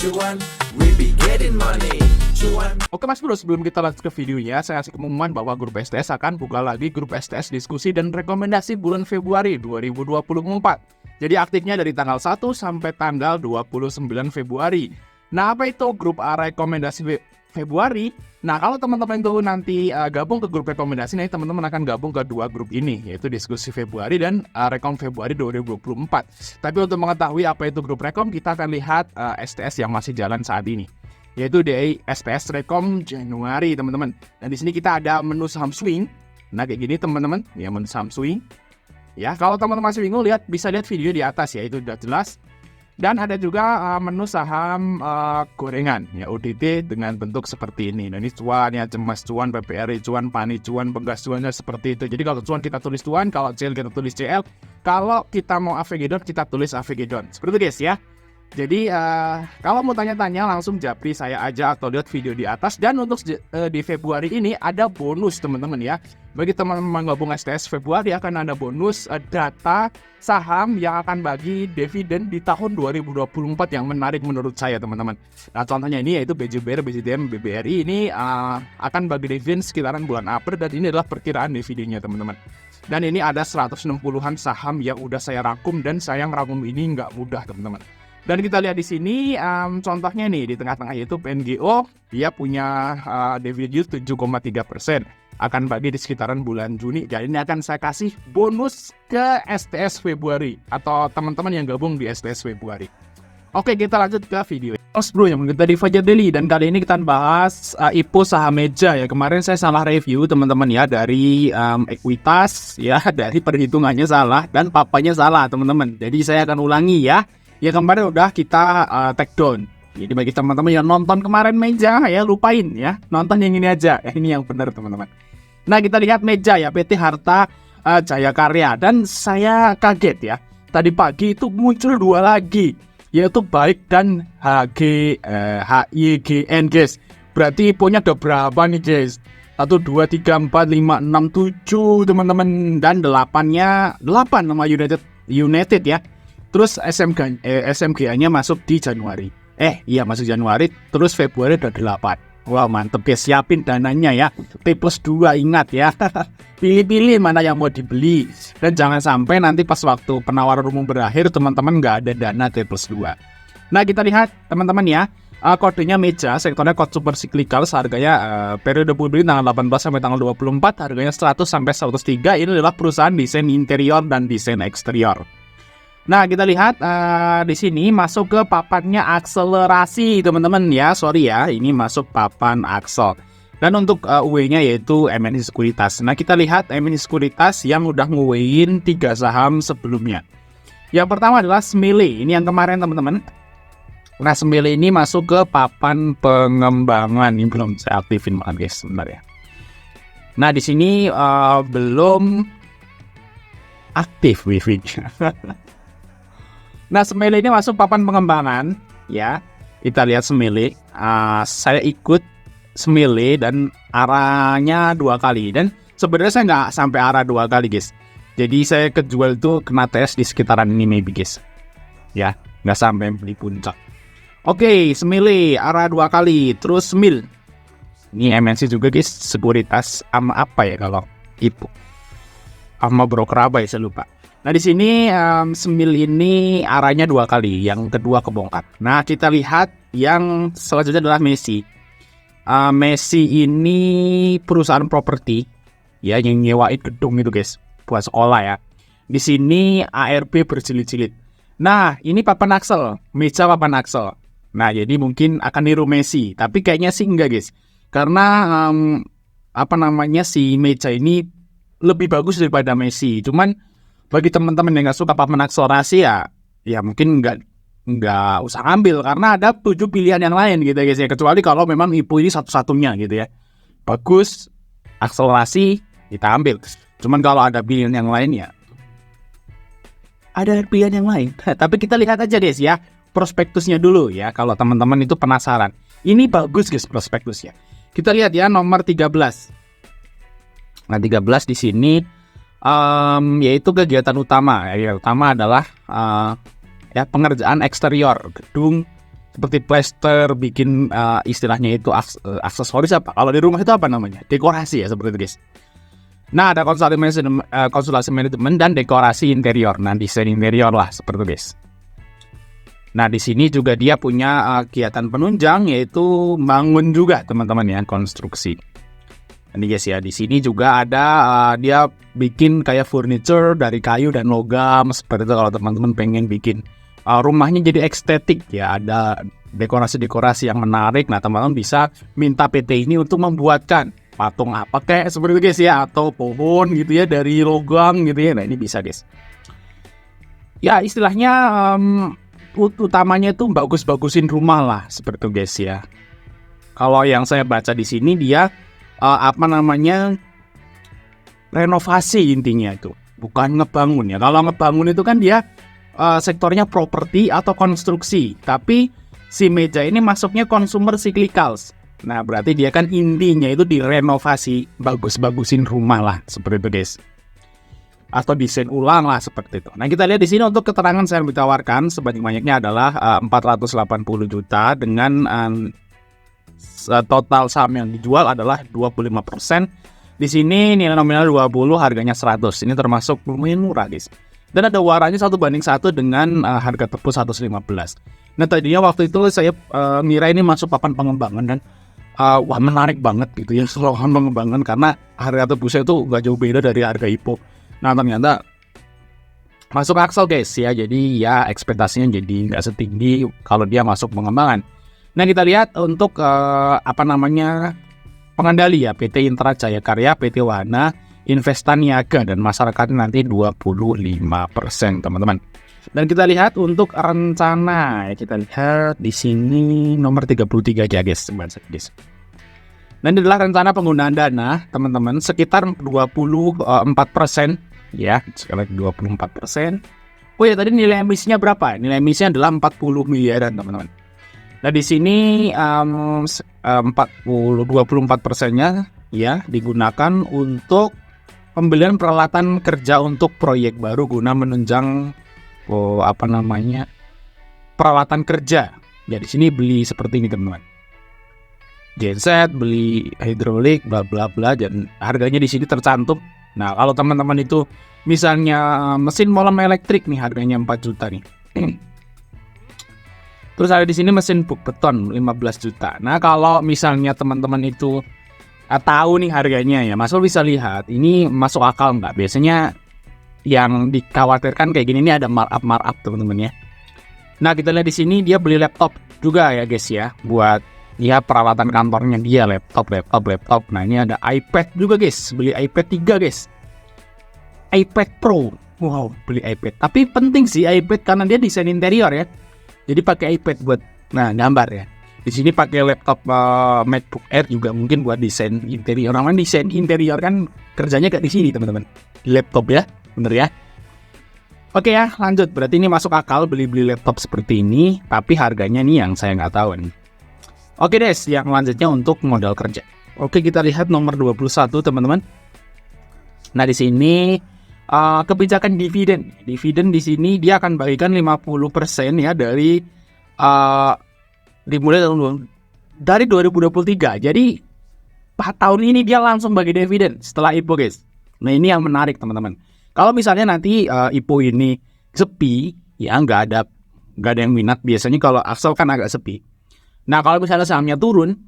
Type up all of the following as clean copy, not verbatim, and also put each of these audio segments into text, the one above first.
cuan, we be getting money. Cuan. Oke Mas Bro, sebelum kita lanjut ke videonya, saya kasih pengumuman bahwa grup STS akan buka lagi grup STS diskusi dan rekomendasi bulan Februari 2024. Jadi aktifnya dari tanggal 1 sampai tanggal 29 Februari. Nah, apa itu grup rekomendasi Februari? Nah, kalau teman-teman itu nanti gabung ke grup rekomendasi, nih teman-teman akan gabung ke dua grup ini, yaitu diskusi Februari dan rekom Februari 2024. Tapi untuk mengetahui apa itu grup rekom, kita akan lihat STS yang masih jalan saat ini, yaitu dari STS Rekom Januari, teman-teman. Dan di sini kita ada menu saham swing. Nah, kayak gini teman-teman, ya menu saham swing. Ya, kalau teman-teman masih bingung, bisa lihat video di atas ya, itu udah jelas. Dan ada juga menu saham gorengan, ya ODT dengan bentuk seperti ini. Nah, ini cuan, ya cemas cuan, PPRI cuan, PANI cuan, Penggas cuannya seperti itu. Jadi kalau cuan kita tulis cuan, kalau CL kita tulis CL, kalau kita mau AVG Don kita tulis AVG Don. Seperti itu guys ya. Jadi kalau mau tanya-tanya langsung japri saya aja atau lihat video di atas. Dan untuk di Februari ini ada bonus teman-teman ya. Bagi teman-teman gabung STS Februari akan ada bonus data saham yang akan bagi dividen di tahun 2024 yang menarik menurut saya teman-teman. Nah contohnya ini yaitu BJBR, BJDM, BBRI ini akan bagi dividen sekitaran bulan April dan ini adalah perkiraan dividennya teman-teman. Dan ini ada 160-an saham yang udah saya rangkum dan saya ngerangkum ini nggak mudah teman-teman. Dan kita lihat di sini contohnya nih di tengah-tengah yaitu PNGO, dia punya dividen 7,3%, akan bagi di sekitaran bulan Juni. Jadi ini akan saya kasih bonus ke STS Februari atau teman-teman yang gabung di STS Februari. Oke, kita lanjut ke video. Mas Bro, yang kita di Fajar Daily, dan kali ini kita bahas IPO saham meja ya. Kemarin saya salah review teman-teman ya, dari ekuitas ya, dari perhitungannya salah dan papanya salah teman-teman. Jadi saya akan ulangi ya. Ya kemarin udah kita take down. Jadi bagi teman-teman yang nonton kemarin meja ya lupain ya. Nonton yang ini aja. Ini yang benar teman-teman. Nah kita lihat meja ya, PT Harta Jaya Karya. Dan saya kaget ya. Tadi pagi itu muncul dua lagi. Yaitu Baik dan HYGN guys. Berarti IPO-nya ada berapa nih guys? 1, 2, 3, 4, 5, 6, 7 teman-teman. Dan 8-nya 8 nama United ya. Terus SMGA-nya masuk di Januari. Iya masuk Januari. Terus Februari udah 8. Wah mantep ya, siapin dananya ya. T+2 ingat ya. Pilih-pilih mana yang mau dibeli. Dan jangan sampai nanti pas waktu penawaran umum berakhir teman-teman nggak ada dana T+2. Nah kita lihat teman-teman ya. Kodenya meja, sektornya kode super cyclical, harganya periode beli tanggal 18 sampai tanggal 24, harganya 100 sampai 103. Ini adalah perusahaan desain interior dan desain eksterior. Nah kita lihat di sini masuk ke papannya akselerasi teman-teman ya, sorry ya, ini masuk papan Aksel. Dan untuk UE-nya yaitu MNI Sekuritas. Nah kita lihat MNI Sekuritas yang udah nge-UE-in 3 saham sebelumnya. Yang pertama adalah Smile, ini yang kemarin teman-teman. Nah Smile ini masuk ke papan pengembangan, ini belum saya aktifin banget guys, sebentar ya. Nah di sini belum aktif wifi-nya. Nah, Smile ini masuk papan pengembangan, ya. Kita lihat Smile. Saya ikut Smile dan arahnya 2 kali. Dan sebenarnya saya nggak sampai arah 2 kali, guys. Jadi saya kejual itu kena tes di sekitaran ini, maybe, guys. Ya, nggak sampai beli puncak. Oke, Smile arah 2 kali. Terus Smil. Ini MNC juga, guys. Sekuritas sama apa ya kalau IPO? Sama broker apa ya, saya lupa. Nah di sini Smil ini arahnya 2 kali, yang kedua kebongkar. Nah kita lihat yang selanjutnya adalah Messi. Messi ini perusahaan properti ya yang nyewain gedung itu guys buat sekolah ya. Di sini ARB berjilid-jilid. Nah ini papan Aksel, meja papan Aksel. Nah jadi mungkin akan niru Messi, tapi kayaknya sih enggak guys. Karena si meja ini lebih bagus daripada Messi. Cuman bagi teman-teman yang nggak suka papan akselerasi ya mungkin nggak usah ambil karena ada 7 pilihan yang lain gitu guys ya, kecuali kalau memang IPO ini satu-satunya gitu ya. Bagus akselerasi kita ambil. Cuman kalau ada pilihan yang lain ya ada pilihan yang lain. Tapi kita lihat aja guys ya prospektusnya dulu ya, kalau teman-teman itu penasaran. Ini bagus guys prospektusnya. Kita lihat ya nomor 13. Nah 13 di sini yaitu kegiatan utama. Yang utama adalah pengerjaan eksterior gedung seperti plester, bikin istilahnya itu aksesoris apa? Kalau di rumah itu apa namanya? Dekorasi ya seperti itu guys. Nah, ada konsultasi manajemen dan dekorasi interior. Nah, desain interior lah seperti itu guys. Nah, di sini juga dia punya kegiatan penunjang, yaitu bangun juga teman-teman ya, konstruksi. Ini guys ya, di sini juga ada dia bikin kayak furniture dari kayu dan logam seperti itu. Kalau teman-teman pengen bikin rumahnya jadi estetik ya, ada dekorasi-dekorasi yang menarik. Nah, teman-teman bisa minta PT ini untuk membuatkan patung apa kayak seperti itu guys ya, atau pohon gitu ya dari logam gitu ya. Nah, ini bisa guys. Ya, istilahnya utamanya itu bagus-bagusin rumah lah seperti itu guys ya. Kalau yang saya baca di sini dia renovasi intinya itu, bukan ngebangun ya. Kalau ngebangun itu kan dia sektornya properti atau konstruksi, tapi si meja ini masuknya consumer cyclicals. Nah, berarti dia kan intinya itu direnovasi, bagus-bagusin rumah lah seperti itu guys, atau desain ulang lah seperti itu. Nah, kita lihat di sini untuk keterangan saya ditawarkan sebanyak-banyaknya adalah 480 juta dengan total saham yang dijual adalah 25%. Di sini nilai nominal 20, harganya 100. Ini termasuk lumayan murah guys. Dan ada warannya 1:1 dengan harga tebus 115. Nah, tadinya waktu itu saya ngira ini masuk papan pengembangan dan wah menarik banget gitu ya, slogan pengembangan, karena harga tebusnya itu gak jauh beda dari harga IPO. Nah, ternyata masuk akal guys ya, jadi ya ekspektasinya jadi gak setinggi kalau dia masuk pengembangan. Nah, kita lihat untuk pengendali ya, PT Intra Jaya Karya, PT Wahana, Investa Niaga, dan masyarakat nanti 25% teman-teman. Dan kita lihat untuk rencana ya, kita lihat di sini nomor 33 aja guys. Nah, ini adalah rencana penggunaan dana teman-teman sekitar 24% ya, sekali 24%. Oh ya, tadi nilai emisinya berapa? Nilai emisinya adalah 40 miliaran teman-teman. Nah, di sini 24%-nya ya digunakan untuk pembelian peralatan kerja untuk proyek baru guna menunjang peralatan kerja. Ya, di sini beli seperti ini teman-teman. Genset, beli hidrolik, bla bla bla, dan harganya di sini tercantum. Nah, kalau teman-teman itu misalnya mesin molen elektrik nih, harganya 4 juta nih. Terus ada di sini mesin buk beton 15 juta. Nah, kalau misalnya teman-teman itu tahu nih harganya ya, Mas bisa lihat ini masuk akal nggak? Biasanya yang dikhawatirkan kayak gini, ini ada markup teman-teman ya. Nah, kita lihat di sini dia beli laptop juga ya guys ya, buat ya peralatan kantornya dia, laptop. Nah, ini ada iPad juga guys, beli iPad 3 guys, iPad Pro. Wow, beli iPad. Tapi penting sih iPad karena dia desain interior ya, jadi pakai iPad buat gambar ya. Di sini pakai laptop MacBook Air juga mungkin buat desain interior. Namanya desain interior kan kerjanya kayak di sini teman-teman, di laptop ya, bener ya. Oke ya, lanjut. Berarti ini masuk akal beli laptop seperti ini, tapi harganya nih yang saya nggak tahu nih. Oke deh, yang lanjutnya untuk modal kerja. Oke, kita lihat nomor 21 teman-teman. Nah, di sini kebijakan dividen. Dividen di sini dia akan bagikan 50% ya dari dimulai dari 2023. Jadi tahun ini dia langsung bagi dividen setelah IPO guys. Nah, ini yang menarik teman-teman. Kalau misalnya nanti IPO ini sepi, ya nggak ada yang minat. Biasanya kalau Axel kan agak sepi. Nah, kalau misalnya sahamnya turun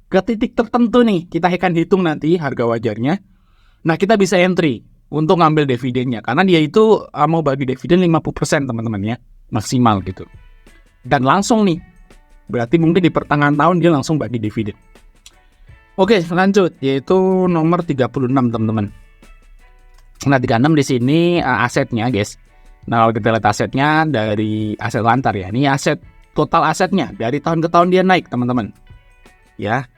ke titik tertentu nih, kita akan hitung nanti harga wajarnya. Nah, kita bisa entry untuk ngambil dividennya, karena dia itu mau bagi dividen 50% teman-teman ya, maksimal gitu. Dan langsung nih, berarti mungkin di pertengahan tahun dia langsung bagi dividen. Oke, lanjut, yaitu nomor 36 teman-teman. Nah, 36 di sini asetnya guys. Nah, kalau kita lihat asetnya dari aset lantar ya, ini aset total asetnya dari tahun ke tahun dia naik teman-teman ya.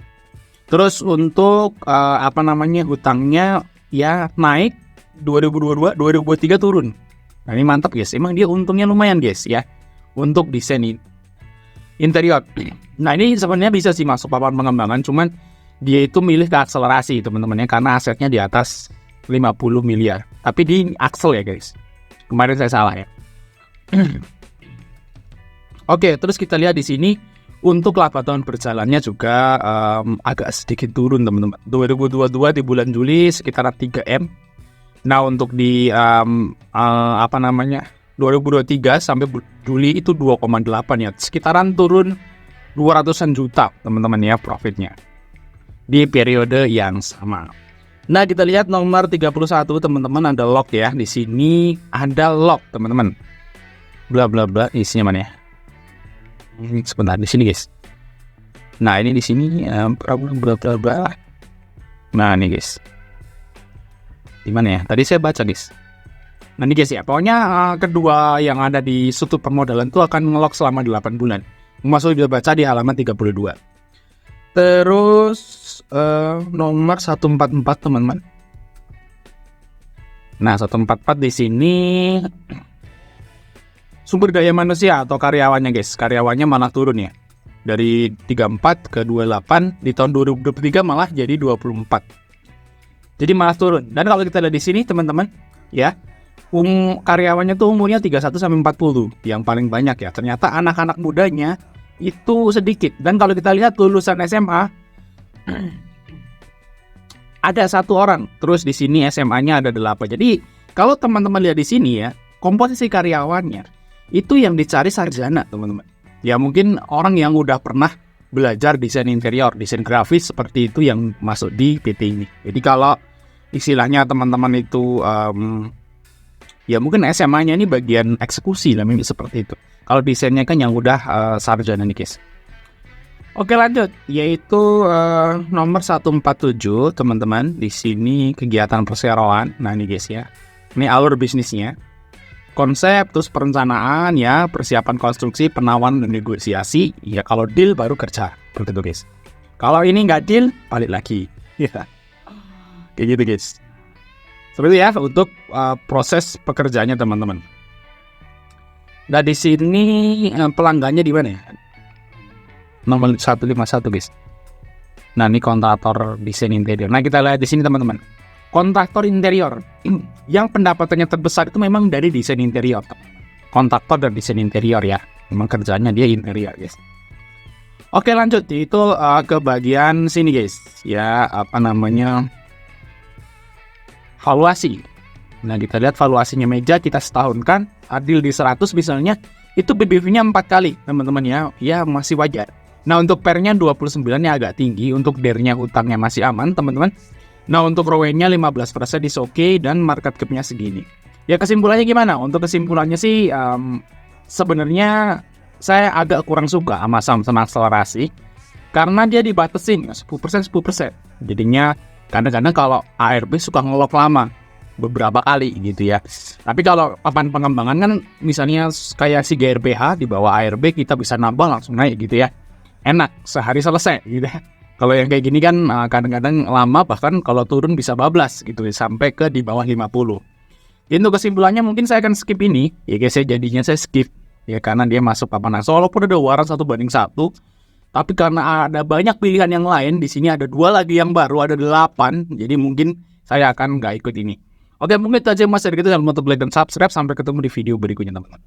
Terus untuk hutangnya ya naik, 2022 2023 turun. Nah, ini mantap guys, emang dia untungnya lumayan guys ya untuk desain interior. Nah, ini sebenarnya bisa sih masuk papan pengembangan, cuman dia itu milih ke akselerasi teman-teman ya, karena asetnya di atas 50 miliar. Tapi di Axel ya guys, kemarin saya salah ya. Oke, terus kita lihat di sini untuk laba tahun berjalannya juga agak sedikit turun teman-teman. 2022 di bulan Juli sekitar 3M. Nah untuk di 2023 sampai Juli itu 2,8 ya, sekitaran turun 200-an juta teman-teman ya profitnya di periode yang sama. Nah kita lihat nomor 31 teman-teman, ada log ya. Di sini ada log teman-teman. Bla bla bla, isinya mana ya? Sebentar di sini guys. Nah ini di sini bla bla bla. Nah ini guys. Di mana ya? Tadi saya baca guys. Nah ini guys ya, pokoknya kedua yang ada di sudut permodalan itu akan ngelok selama 8 bulan. Masuk bisa baca di halaman 32. Terus nomor 144 teman-teman. Nah 144 di sini sumber daya manusia atau karyawannya guys. Karyawannya malah turun ya. Dari 34 ke 28, di tahun 2023 malah jadi 24. Jadi malah turun. Dan kalau kita lihat di sini teman-teman, ya, karyawannya tuh umurnya 31 sampai 40 yang paling banyak ya. Ternyata anak-anak mudanya itu sedikit. Dan kalau kita lihat lulusan SMA ada 1 orang. Terus di sini SMA-nya ada 8. Jadi kalau teman-teman lihat di sini ya, komposisi karyawannya itu yang dicari sarjana teman-teman. Ya mungkin orang yang udah pernah belajar desain interior, desain grafis seperti itu yang masuk di PT ini. Jadi kalau istilahnya teman-teman itu ya mungkin SMA-nya ini bagian eksekusi lah, seperti itu. Kalau desainnya kan yang udah sarjana nih guys. Oke lanjut, yaitu nomor 147 teman-teman. Di sini kegiatan perseroan. Nah ini guys ya, ini alur bisnisnya. Konsep, terus perencanaan ya, persiapan konstruksi, penawaran dan negosiasi. Ya kalau deal baru kerja, seperti itu guys. Kalau ini nggak deal, balik lagi. Ya, kayak gitu guys. Seperti ya untuk proses pekerjaannya teman-teman. Nah di sini pelanggannya di mana ya? Nomor 151 guys. Nah ini kontraktor desain interior. Nah kita lihat di sini teman-teman. Kontraktor interior yang pendapatannya terbesar itu memang dari desain interior. Kontraktor dan desain interior ya. Memang kerjanya dia interior guys. Oke lanjut, itu ke bagian sini guys. Ya valuasi. Nah kita lihat valuasinya meja kita setahunkan, adil di 100 misalnya, itu BBV-nya 4 kali teman-teman ya. Ya masih wajar. Nah untuk PER-nya 29 nya agak tinggi, untuk DER-nya hutangnya masih aman teman-teman. Nah untuk ROE-nya 15% is oke, dan market cap-nya segini. Ya kesimpulannya gimana? Untuk kesimpulannya sih sebenarnya saya agak kurang suka sama saham akselerasi karena dia dibatasin 10%. Jadinya kadang-kadang kalau ARB suka ngelok lama beberapa kali gitu ya. Tapi kalau papan pengembangan kan misalnya kayak si GRPH di bawah ARB kita bisa nambah langsung naik gitu ya. Enak, sehari selesai gitu ya. Kalau yang kayak gini kan kadang-kadang lama, bahkan kalau turun bisa bablas gitu sampai ke di bawah 50. Jadi untuk kesimpulannya mungkin saya akan skip ini. Ya guys, saya skip ya karena dia masuk papan atas. Walaupun ada waran 1:1, tapi karena ada banyak pilihan yang lain, di sini ada 2 lagi yang baru, ada 8. Jadi mungkin saya akan nggak ikut ini. Oke, mungkin itu aja mas dari kita. Jangan lupa untuk like dan subscribe. Sampai ketemu di video berikutnya teman-teman.